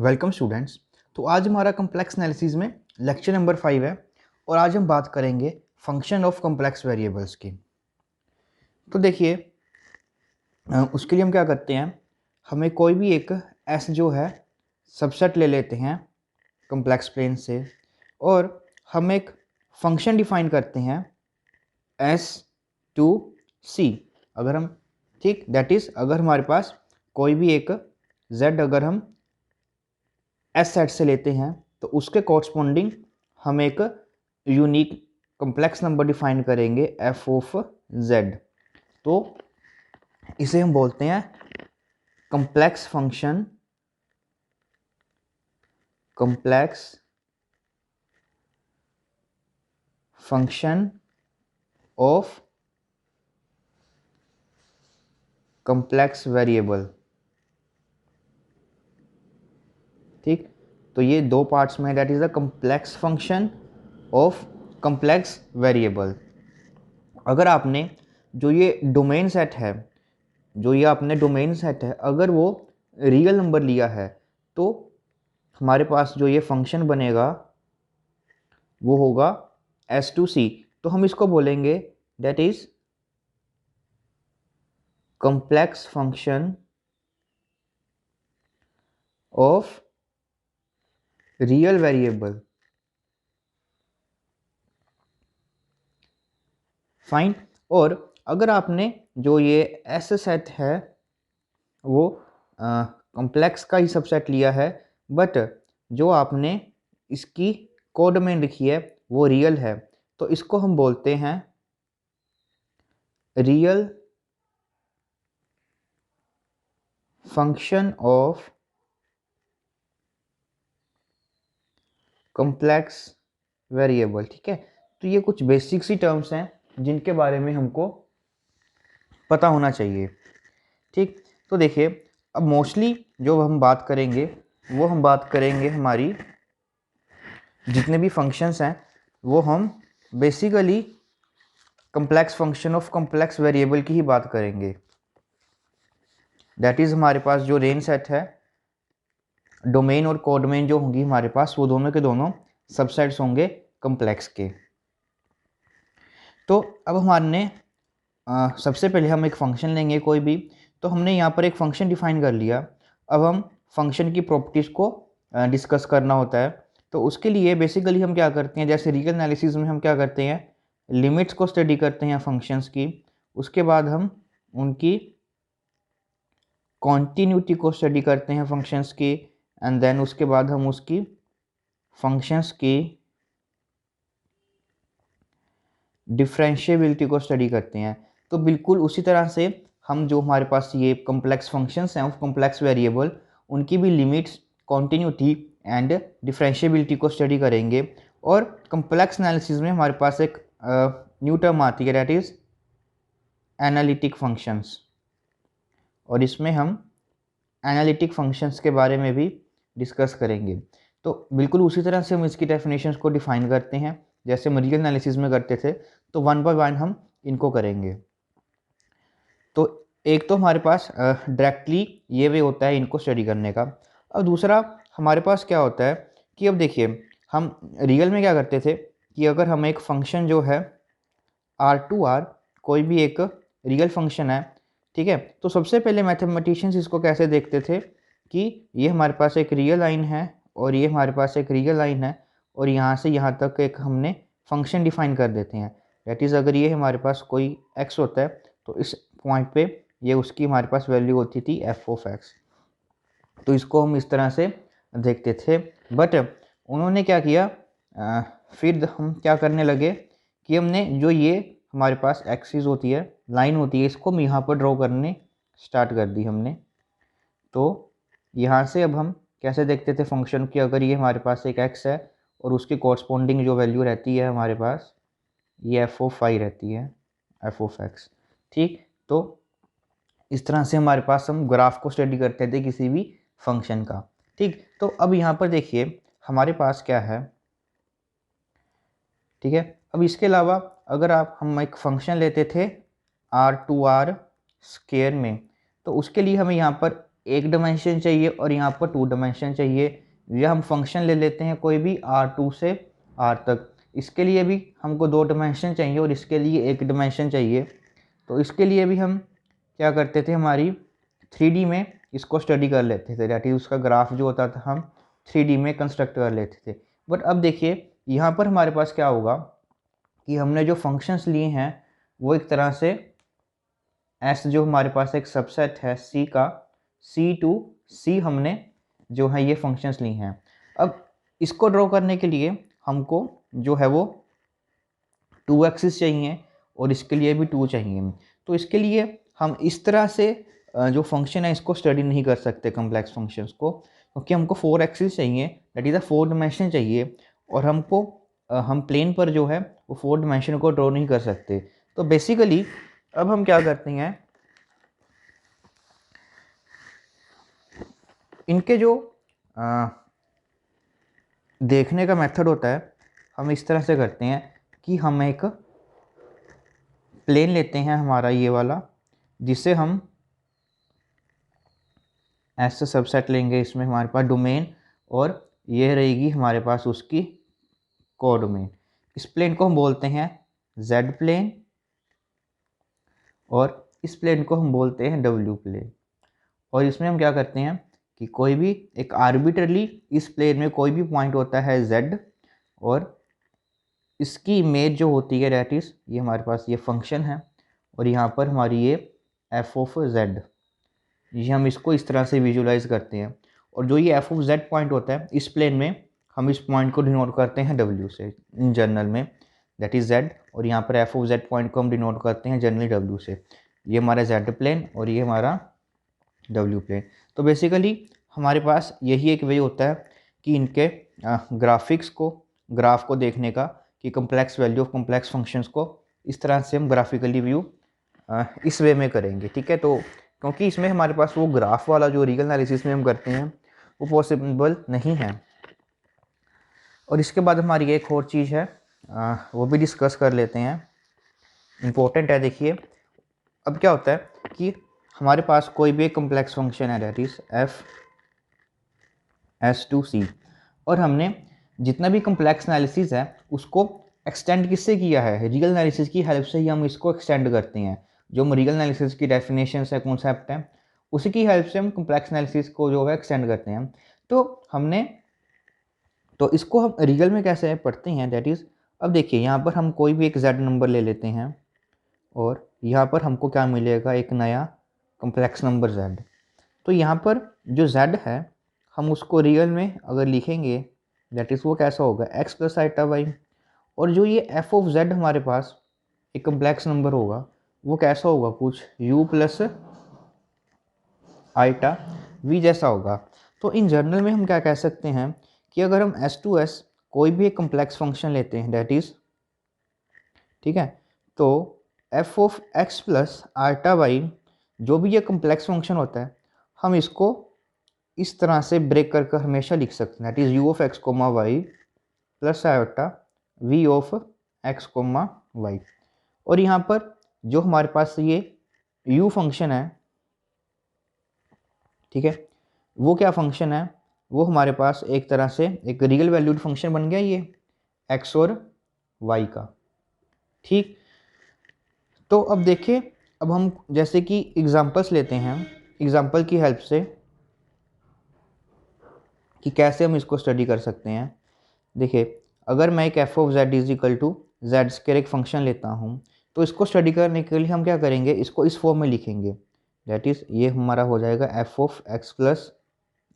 Welcome students. तो आज हमारा कम्प्लेक्स एनालिसिस में लेक्चर नंबर 5 है और आज हम बात करेंगे फंक्शन ऑफ कम्प्लेक्स वेरिएबल्स की। तो देखिए, उसके लिए हम क्या करते हैं, हमें कोई भी एक एस जो है सबसेट ले लेते हैं कम्प्लेक्स प्लेन से और हम एक फंक्शन डिफाइन करते हैं एस टू सी। अगर हम ठीक दैट इज़ अगर हमारे पास कोई भी एक z अगर हम एस सेट से लेते हैं तो उसके कॉरस्पॉन्डिंग हम एक यूनिक कम्प्लेक्स नंबर डिफाइन करेंगे एफ ऑफ जेड। तो इसे हम बोलते हैं complex function of complex variable. ठीक, तो ये दो पार्ट्स में, that is the complex function of complex variable. अगर आपने जो ये डोमेन सेट है, जो ये आपने डोमेन सेट है, अगर वो रियल नंबर लिया है तो हमारे पास जो ये फंक्शन बनेगा वो होगा एस टू सी। तो हम इसको बोलेंगे that is complex function of real variable. Fine. और अगर आपने जो ये एस सेट है वो कम्प्लेक्स का ही सबसेट लिया है, बट जो आपने इसकी कोडोमेन लिखी है वो रियल है, तो इसको हम बोलते हैं real function of complex variable. ठीक है, तो ये कुछ बेसिक सी टर्म्स हैं जिनके बारे में हमको पता होना चाहिए। ठीक, तो देखिए, अब मोस्टली जो हम बात करेंगे वो हम बात करेंगे हमारी जितने भी फंक्शंस हैं वो हम basically complex function of complex variable की ही बात करेंगे। दैट इज़ हमारे पास जो रेंज सेट है, डोमेन और कोडोमेन जो होंगी हमारे पास, वो दोनों के दोनों सबसेट्स होंगे कम्प्लेक्स के। तो अब हमने सबसे पहले हम एक फंक्शन लेंगे कोई भी। तो हमने यहाँ पर एक फंक्शन डिफाइन कर लिया। अब हम फंक्शन की प्रॉपर्टीज़ को डिस्कस करना होता है। तो उसके लिए बेसिकली हम क्या करते हैं, जैसे रियल एनालिसिस में हम क्या करते हैं, लिमिट्स को स्टडी करते हैं फंक्शंस की। उसके बाद हम उनकी कॉन्टीन्यूटी को स्टडी करते हैं फंक्शंस की, एंड देन उसके बाद हम उसकी फंक्शंस की डिफरेंशिएबिलिटी को स्टडी करते हैं। तो बिल्कुल उसी तरह से हम जो हमारे पास ये कम्प्लेक्स फंक्शंस हैं ऑफ कम्प्लेक्स वेरिएबल, उनकी भी लिमिट्स, कॉन्टीन्यूटी एंड डिफरेंशिएबिलिटी को स्टडी करेंगे। और कम्प्लेक्स एनालिसिस में हमारे पास एक न्यू टर्म आती है, दैट इज़ एनालिटिक फंक्शंस। और इसमें हम एनालिटिक फंक्शंस के बारे में भी डिस्कस करेंगे। तो बिल्कुल उसी तरह से हम इसकी डेफिनेशंस को डिफाइन करते हैं जैसे हम रियल एनालिसिस में करते थे। तो वन बाय वन हम इनको करेंगे। तो एक तो हमारे पास डायरेक्टली ये वे होता है इनको स्टडी करने का। अब दूसरा हमारे पास क्या होता है कि अब देखिए, हम रियल में क्या करते थे कि अगर हम एक फंक्शन जो है R2R, कोई भी एक रियल फंक्शन है, ठीक है, तो सबसे पहले मैथमेटिशियंस इसको कैसे देखते थे कि ये हमारे पास एक रियल लाइन है और ये हमारे पास एक रियल लाइन है और यहाँ से यहाँ तक एक हमने फंक्शन डिफाइन कर देते हैं। दैट इज़ अगर ये हमारे पास कोई x होता है तो इस पॉइंट पे ये उसकी हमारे पास वैल्यू होती थी f ऑफ x। तो इसको हम इस तरह से देखते थे। बट उन्होंने क्या किया, फिर हम क्या करने लगे कि हमने जो ये हमारे पास एक्सिस होती है, लाइन होती है, इसको हम यहाँ पर ड्रॉ करने स्टार्ट कर दी हमने। तो यहाँ से अब हम कैसे देखते थे फंक्शन की, अगर ये हमारे पास एक x है और उसकी कॉरस्पॉन्डिंग जो वैल्यू रहती है हमारे पास, ये f ऑफ y रहती है, f ऑफ x। ठीक, तो इस तरह से हमारे पास हम ग्राफ को स्टडी करते थे किसी भी फंक्शन का। ठीक, तो अब यहाँ पर देखिए हमारे पास क्या है। ठीक है, अब इसके अलावा अगर हम एक फंक्शन लेते थे R2R स्क्वायर में, तो उसके लिए हमें यहाँ पर एक डायमेंशन चाहिए और यहाँ पर 2 डायमेंशन चाहिए। या हम फंक्शन ले लेते हैं कोई भी R2 से R तक, इसके लिए भी हमको 2 डायमेंशन चाहिए और इसके लिए 1 डायमेंशन चाहिए। तो इसके लिए भी हम क्या करते थे, हमारी 3D में इसको स्टडी कर लेते थे, दैट इज उसका ग्राफ जो होता था हम 3D में कंस्ट्रक्ट कर लेते थे। बट अब देखिए यहाँ पर हमारे पास क्या होगा कि हमने जो फंक्शंस लिए हैं वो एक तरह से एस जो हमारे पास एक सबसेट है सी का, सी टू सी हमने जो है ये फंक्शंस ली हैं। अब इसको ड्रॉ करने के लिए हमको जो है वो 2 एक्सिस चाहिए और इसके लिए भी 2 चाहिए। तो इसके लिए हम इस तरह से जो फंक्शन है इसको स्टडी नहीं कर सकते कम्प्लेक्स फंक्शंस को, क्योंकि हमको 4 एक्सिस चाहिए, दैट इज़ अ 4 डायमेंशन चाहिए, और हमको हम प्लेन पर जो है वो 4 डायमेंशन को ड्रॉ नहीं कर सकते। तो बेसिकली अब हम क्या करते हैं, इनके जो देखने का मेथड होता है हम इस तरह से करते हैं कि हम एक प्लेन लेते हैं हमारा ये वाला, जिसे हम ऐसे सबसेट लेंगे, इसमें हमारे पास डोमेन और ये रहेगी हमारे पास उसकी कोडोमेन। इस प्लेन को हम बोलते हैं जेड प्लेन और इस प्लेन को हम बोलते हैं डब्ल्यू प्लेन। और इसमें हम क्या करते हैं कि कोई भी एक आर्बिट्रली इस प्लेन में कोई भी पॉइंट होता है जेड, और इसकी इमेज जो होती है दैट इज़ ये हमारे पास ये फंक्शन है, और यहाँ पर हमारी ये एफ ऑफ जेड, ये हम इसको इस तरह से विजुलाइज करते हैं। और जो ये एफ ऑफ जेड पॉइंट होता है इस प्लेन में, हम इस पॉइंट को डिनोट करते हैं डब्ल्यू से इन जनरल में, दैट इज़ जेड, और यहाँ पर एफ ऑफ जेड पॉइंट को हम डिनोट करते हैं जनरली डब्ल्यू से। ये हमारा जेड प्लेन और ये हमारा डब्ल्यू प्लेन। तो बेसिकली हमारे पास यही एक वे होता है कि इनके ग्राफिक्स को, ग्राफ को देखने का, कि complex value of complex functions को इस तरह से हम ग्राफिकली व्यू इस वे में करेंगे, ठीक है। तो क्योंकि इसमें हमारे पास वो ग्राफ वाला जो रीगल एनालिसिस में हम करते हैं वो पॉसिबल नहीं है। और इसके बाद हमारी एक और चीज़ है, वो भी डिस्कस कर लेते हैं, इम्पोर्टेंट है। देखिए अब क्या होता है कि हमारे पास कोई भी एक कम्प्लेक्स फंक्शन है that is F S to C, और हमने जितना भी कम्प्लेक्स एनालिसिस है उसको एक्सटेंड किससे किया है, रियल एनालिसिस की हेल्प से ही हम इसको एक्सटेंड करते हैं। जो हम रियल एनालिसिस की डेफिनेशन है, कॉन्सेप्ट है, उसी की हेल्प से हम कम्प्लेक्स एनालिसिस को जो है एक्सटेंड करते हैं। तो इसको हम रियल में कैसे पढ़ते हैं, दैट इज़ अब देखिए यहाँ पर हम कोई भी एक जेड नंबर ले लेते हैं और यहाँ पर हमको क्या मिलेगा, एक नया कम्प्लेक्स नंबर z। तो यहाँ पर जो z है हम उसको रियल में अगर लिखेंगे दैट इज़ वो कैसा होगा, x प्लस आइटा वाई। और जो ये f ऑफ z हमारे पास एक कम्प्लेक्स नंबर होगा वो कैसा होगा, कुछ u प्लस आइटा v जैसा होगा। तो इन जनरल में हम क्या कह सकते हैं कि अगर हम S2S कोई भी एक कम्प्लेक्स फंक्शन लेते हैं दैट इज़, ठीक है, तो f of x plus iota y जो भी ये कम्प्लेक्स फंक्शन होता है हम इसको इस तरह से ब्रेक कर कर हमेशा लिख सकते हैं, that is u of x comma y plus iota v of x comma Y. और यहाँ पर जो हमारे पास ये u फंक्शन है, ठीक है, वो क्या फंक्शन है, वो हमारे पास एक तरह से एक रियल वैल्यूड फंक्शन बन गया ये x और y का, ठीक। तो अब देखिए, अब हम जैसे कि एग्जांपल्स लेते हैं, एग्जांपल की हेल्प से कि कैसे हम इसको स्टडी कर सकते हैं। देखिए अगर मैं एक f of z is equal to z square एक फंक्शन लेता हूँ, तो इसको स्टडी करने के लिए हम क्या करेंगे, इसको इस फॉर्म में लिखेंगे, दैट इज़ ये हमारा हो जाएगा f of x plus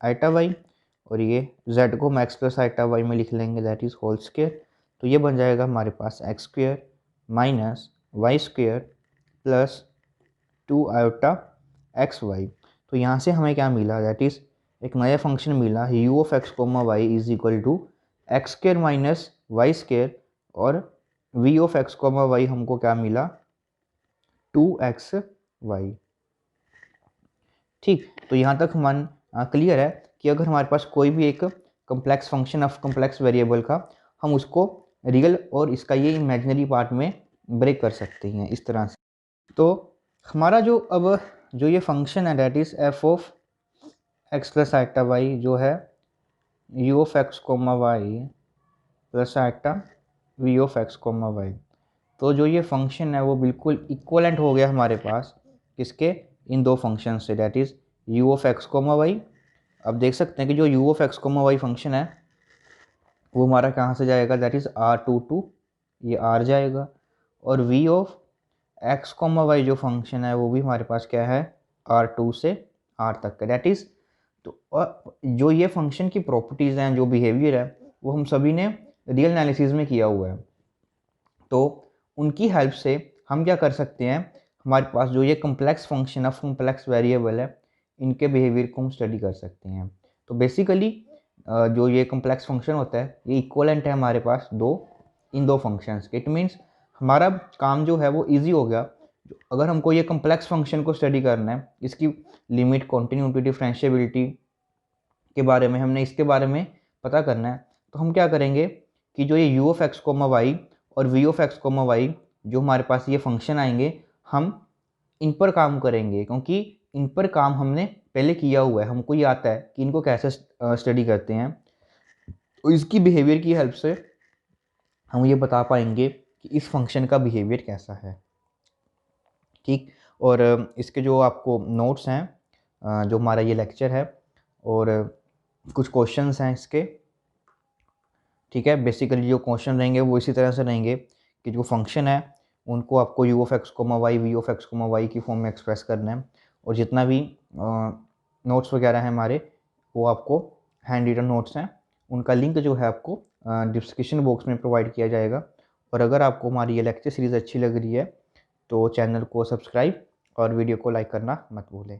iota y, और ये जेड को हम एक्स प्लस आइटा वाई में लिख लेंगे दैट इज़ होल स्क्वायर। तो ये बन जाएगा हमारे पास X square minus Y square plus 2 iota X Y. तो यहाँ से हमें क्या मिला, दैट इज़ एक नया फंक्शन मिला u of x comma y is equal to x square minus y square, और v of x comma y हमको क्या मिला 2xy, ठीक। तो यहाँ तक मन क्लियर है कि अगर हमारे पास कोई भी एक complex function of complex variable का, हम उसको रियल और इसका ये इमेजिनरी पार्ट में ब्रेक कर सकते हैं इस तरह से। तो हमारा जो अब जो ये फंक्शन है that is f of x plus iota y जो है u of x comma y plus iota v of x comma y. तो जो ये फंक्शन है वो बिल्कुल इक्वलेंट हो गया हमारे पास किसके, इन दो फंक्शन से, that is u of x comma y. अब देख सकते हैं कि जो u of x comma y function है वो हमारा कहाँ से जाएगा, दैट इज़ आर टू ये आर जाएगा, और we of x comma Y जो फंक्शन है वो भी हमारे पास क्या है, R2 से R तक का, डैट इज़। तो जो ये फंक्शन की प्रॉपर्टीज़ हैं, जो बिहेवियर है, वो हम सभी ने रियल एनालिसिस में किया हुआ है। तो उनकी हेल्प से हम क्या कर सकते हैं, हमारे पास जो ये complex function of complex variable है, इनके बिहेवियर को हम स्टडी कर सकते हैं। तो बेसिकली जो ये कम्प्लेक्स फंक्शन होता है ये इक्वलेंट है हमारे पास इन दो फंक्शंस के। इट मीन्स हमारा काम जो है वो इजी हो गया। अगर हमको ये कम्प्लेक्स फंक्शन को स्टडी करना है, इसकी लिमिट, कॉन्टिन्यूटी, डिफरेंशिएबिलिटी के बारे में, हमने इसके बारे में पता करना है, तो हम क्या करेंगे कि जो ये U of x comma Y और we of x comma Y जो हमारे पास ये फंक्शन आएंगे, हम इन पर काम करेंगे, क्योंकि इन पर काम हमने पहले किया हुआ है, हमको ये आता है कि इनको कैसे स्टडी करते हैं। तो इसकी बिहेवियर की हेल्प से हम ये बता पाएंगे कि इस फंक्शन का बिहेवियर कैसा है। ठीक, और इसके जो आपको नोट्स हैं, जो हमारा ये लेक्चर है, और कुछ क्वेश्चंस हैं इसके, ठीक है। बेसिकली जो क्वेश्चन रहेंगे वो इसी तरह से रहेंगे कि जो फंक्शन है उनको आपको u of x comma y v of x comma y की फॉर्म में एक्सप्रेस करना है, और जितना भी नोट्स वगैरह हैं हमारे, वो आपको हैंड रिटन नोट्स हैं, उनका लिंक जो है आपको डिस्क्रिप्शन बॉक्स में प्रोवाइड किया जाएगा। और अगर आपको हमारी ये लेक्चर सीरीज़ अच्छी लग रही है तो चैनल को सब्सक्राइब और वीडियो को लाइक करना मत भूलें।